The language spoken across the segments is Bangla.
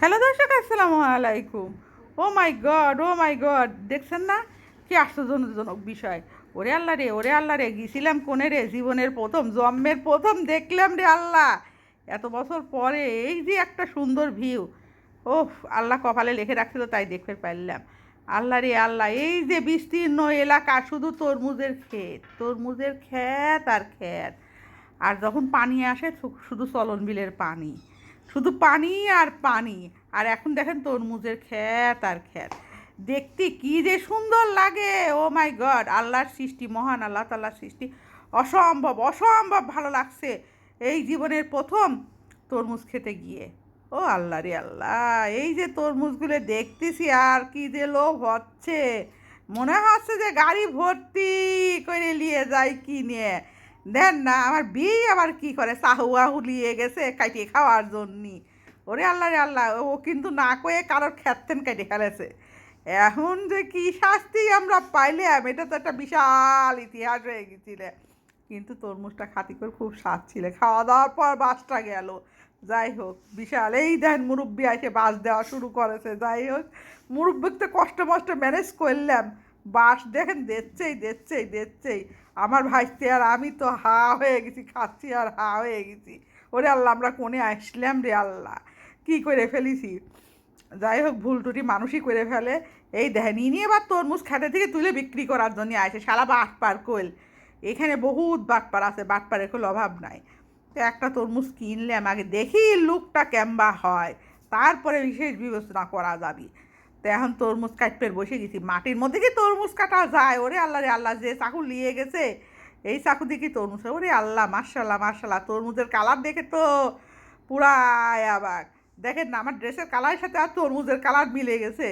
হ্যালো দর্শক, আসসালামু আলাইকুম। ও মাই গড, দেখছেন না কি আশ্চর্যজনক বিষয়। ওরে আল্লাহ রে, গেছিলাম কোনে রে, জীবনের প্রথম জন্মের প্রথম দেখলাম রে আল্লাহ, এত বছর পরে এই যে একটা সুন্দর ভিউ। ওহ, আল্লাহ কপালে লিখে রাখছিল তাই দেখতে পারলাম। আল্লাহ রে আল্লাহ, এই যে বিস্তীর্ণ এলাকা, শুধু তরমুজের ক্ষেত আর ক্ষেত। আর যখন পানি আসে শুধু চলন বিলের পানি, শুধু পানি আর পানি। আর এখন দেখেন তরমুজের ক্ষেত আর ক্ষেত, দেখতে কি যে সুন্দর লাগে। ও মাই গড, আল্লাহর সৃষ্টি, মহান আল্লাহ তাআলার সৃষ্টি, অসম্ভব অসম্ভব ভালো লাগছে এই জীবনের প্রথম তরমুজ খেতে গিয়ে। ও আল্লাহ রে আল্লাহ, এই যে তরমুজগুলো দেখতেছি আর কি যে লোভ হচ্ছে, মনে হচ্ছে যে গাড়ি ভর্তি করে নিয়ে যায় কিনে। দেন না, আমার বিয়ে আবার কি করে চাহুয়াহু লিয়ে গেছে কাটিয়ে খাওয়ার জন্যি। ওরে আল্লাহ রে আল্লাহ, ও কিন্তু না কয়ে কারোর খেতেন কেটে ফেলেছে। এখন যে কি শাস্তি আমরা পাইলাম, এটা তো একটা বিশাল ইতিহাস হয়ে গেছিল। কিন্তু তরমুজটা খাতি করে খুব স্বাদ ছিল, খাওয়া দাওয়ার পর বাসটা গেল। যাই হোক, বিশাল এই দেন মুরব্বি এসে বাস দেওয়া শুরু করেছে। যাই হোক, মুরব্বিকে কষ্ট মষ্ট ম্যানেজ করলাম। বাস দেখেন দিচ্ছেই। আমার ভাইতে আর আমি তো হা হয়ে গেছি, খাচ্ছি আর হা হয়ে গেছি। ওরে আল্লাহ, আমরা কোণে আসলাম রে আল্লাহ, কি করে ফেলিছি। যাই হোক, ভুল টুটি মানুষই করে ফেলে। এই দেখেন, নিয়ে এবার তরমুজ খাতে থেকে তুলে বিক্রি করার জন্য আসে শালা বাটপার কোল। এখানে বহুত বাটপার আছে, বাটপারের কোনো অভাব নাই। তো একটা তরমুজ কিনলাম, আগে দেখি লুকটা কেম্বা হয়, তারপরে বিশেষ বিবেচনা করা যাবে। তো এখন তরমুজ কাটতে বসে গেছি, মাটির মধ্যে কি তরমুজ কাটা যায়? ওরে আল্লাহ রে আল্লাহ, যে চাকু নিয়ে গেছে এই চাকু দিয়ে কি তরমুজ, ওরে আল্লাহ, মার্শাল্লাহ, তরমুজের কালার দেখে তো পুরাই আবার। দেখেন না, আমার ড্রেসের কালারের সাথে আর তরমুজের কালার মিলে গেছে।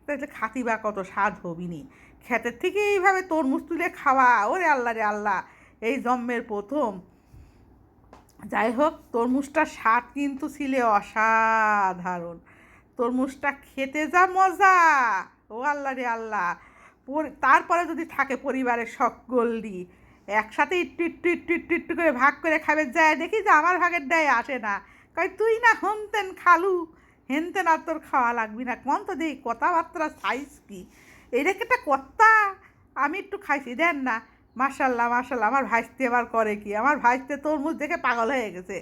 তাহলে খাতি বা কত স্বাদ হবিনি। ক্ষেতের থেকে এইভাবে তরমুজ তুলে খাওয়া, ওরে আল্লাহ রে আল্লাহ, এই জন্মের প্রথম। যাই হোক, তরমুজটার স্বাদ কিন্তু ছিল অসাধারণ। তরমুজটা খেতে যা মজা, ও আল্লাহ রে আল্লাহ। তারপরে যদি থাকে পরিবারের সকলই একসাথে একটু করে ভাগ করে খাবে, যায় দেখি যে আমার ভাগের দায় আসে না। কই তুই না হনতেন খালু, হেনতেন আর তোর খাওয়া লাগবি না, কোন তো দেখি কথাবার্তা সাইজ কি, এটা কি একটা কথা? আমি একটু খাইছি, দেন না। মার্শাল্লাহ, আমার ভাইস্তে এবার করে কি, আমার ভাইস্তে তরমুজ দেখে পাগল হয়ে গেছে।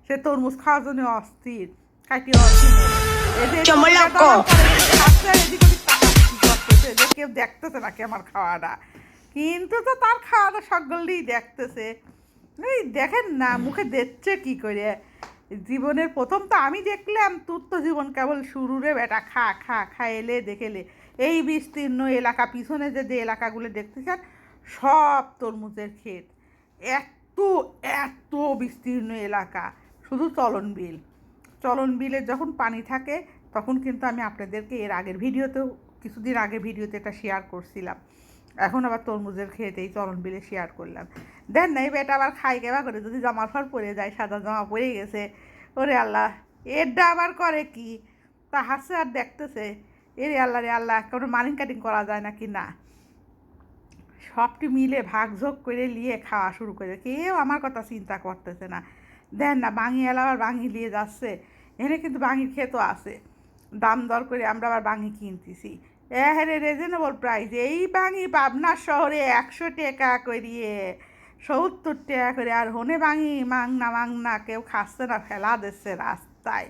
সে তরমুজ খাওয়ার জন্য অস্থির, খাইতে অস্থির। কেউ দেখতেছে নাকি আমার খাওয়াটা, কিন্তু তো তার খাওয়াটা সকলেই দেখতেছে। এই দেখেন না, মুখে দেখছে কি করে। জীবনের প্রথম তো আমি দেখলাম, তোর তো জীবন কেবল শুরু রে বেটা, খা খা খা, এলে দেখেলে। এই বিস্তীর্ণ এলাকা, পিছনে যে এলাকাগুলো দেখতেছেন সব তরমুজের ক্ষেত। এত এত বিস্তীর্ণ এলাকা, শুধু চলন বিলে যখন পানি থাকে তখন কিন্তু আমি আপনাদেরকে এর আগের ভিডিওতেও, কিছুদিন আগের ভিডিওতে এটা শেয়ার করছিলাম। এখন আবার তরমুজের খেতে এই চলন বিলে শেয়ার করলাম। দেন না, এই বেটা আবার খাই কেবা করে, যদি জামার ফার পরে যায়, সাদা জামা পরে গেছে। ওরে আল্লাহ, এরটা আবার করে কি, তা হাসছে আর দেখতেছে। এরে আল্লাহ রে আল্লাহ, কোনো মার্নিং কাটিং করা যায় নাকি না। সবটি মিলে ভাগযোগ করে নিয়ে খাওয়া শুরু করে, কেউ আমার কথা চিন্তা করতেছে না। দেন না, বাঙি এলা আবার বাঙি নিয়ে যাচ্ছে। এখানে কিন্তু বাঙির ক্ষেতও আছে, দাম দর করে আমরা আবার বাঙি কিনতেছি। হ্যাঁ, রিজনেবল প্রাইস। এই বাঙি পাবনা শহরে 100 টাকা করিয়ে, 70 টাকা করে। আর হনে বাঙি মাংনা কেউ খাচ্ছে না, ফেলা দিচ্ছে রাস্তায়।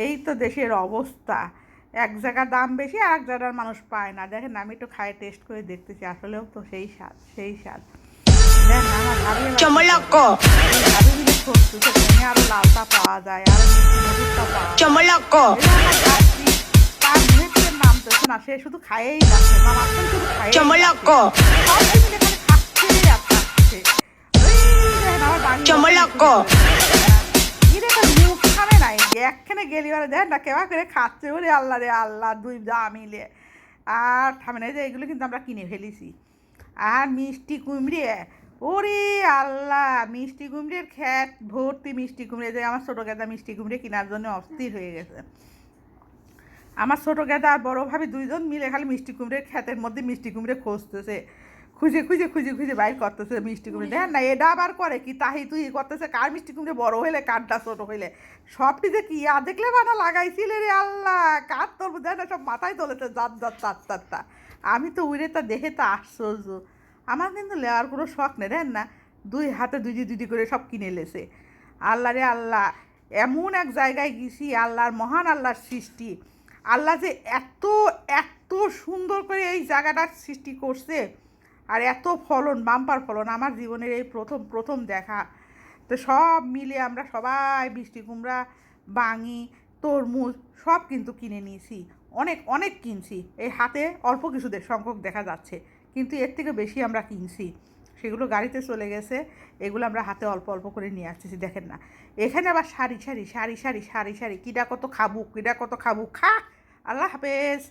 এই তো দেশের অবস্থা, এক জায়গার দাম বেশি আর এক জায়গার মানুষ পায় না। দেখেন, আমি একটু খাই টেস্ট করে দেখতেছি, আসলেও তো সেই স্বাদ। দেখেন না, আমার ভাবি মিলে করছে, সেখানে আরো লালটা পাওয়া যায়, আরো মধুরটা পাওয়া যায়। এই যে আমার ভাবছি, তার মুখে থেকে নামতেছে না, সে শুধু খাইয়েই যাচ্ছে, মামার শুধু খাইয়েই যাচ্ছে, সবাই মিলে খালি খাচ্ছে আর খাচ্ছে। ওই দেখেন, আমার মুখ খাবে নাই, একখানে গেলি ওরা দেখেন না কেমন করে খাচ্ছে। ওরে আল্লাহ রে আল্লাহ, দুই যা মিলে আর থামে না। যে এগুলো কিন্তু আমরা কিনে ফেলেছি। আর মিষ্টি কুমড়ে, ওরে আল্লাহ, মিষ্টি কুমড়ের ক্ষেত ভর্তি মিষ্টি কুমড়ে। যে আমার ছোটো গেদা মিষ্টি কুমড়ে কেনার জন্য অস্থির হয়ে গেছে। আমার ছোটো গেদা আর বড়ো ভাবি দুইজন মিলে খালি মিষ্টি কুমড়ের ক্ষেতের মধ্যে মিষ্টি কুমড়ে খুঁজে খুঁজে খুঁজে খুঁজে বাইর করতেছে মিষ্টি কুমড়ে। দেখেন না এটা আবার করে কি তাহি তুই করতেছে, কার মিষ্টি কুমড়ে বড় হইলে কারটা ছোট হইলে সবটি যে কি আর দেখলে বানা লাগাইছিলে রে আল্লাহ, কার তোর দেখ না সব মাথায় তোলেছে জাত জাত চার চারটা। আমি তো উড়ে তা দেখে তো আশ্চর্য। আমার কিন্তু লেওয়ার কোনো শখ নেই, দেখেন না দুই হাতে দুই দুই করে সব কিনে লেছে। আল্লাহ রে আল্লাহ, এমন এক জায়গায় গেছি, আল্লাহর মহান আল্লাহর সৃষ্টি। আল্লাহ যে এত এত সুন্দর করে এই জায়গাটার সৃষ্টি করছে, আর এত ফলন, বাম্পার ফলন, আমার জীবনের এই প্রথম প্রথম দেখা। তো সব মিলে আমরা সবাই মিষ্টি কুমড়া, বাঙি, তরমুজ সব কিন্তু কিনে নিয়েছি। অনেক অনেক কিনছি, এই হাতে অল্প কিছুদের সংখ্যক দেখা যাচ্ছে, কিন্তু এর থেকে বেশি আমরা কিনছি। সেগুলো গাড়িতে চলে গেছে, এগুলো আমরা হাতে অল্প অল্প করে নিয়ে আসতেছি। দেখেন না এখানে আবার সারি সারি সারি সারি সারি সারি, কিটা কত খাবো কিটা কত খাবো খা। আল্লাহ হাফেজ।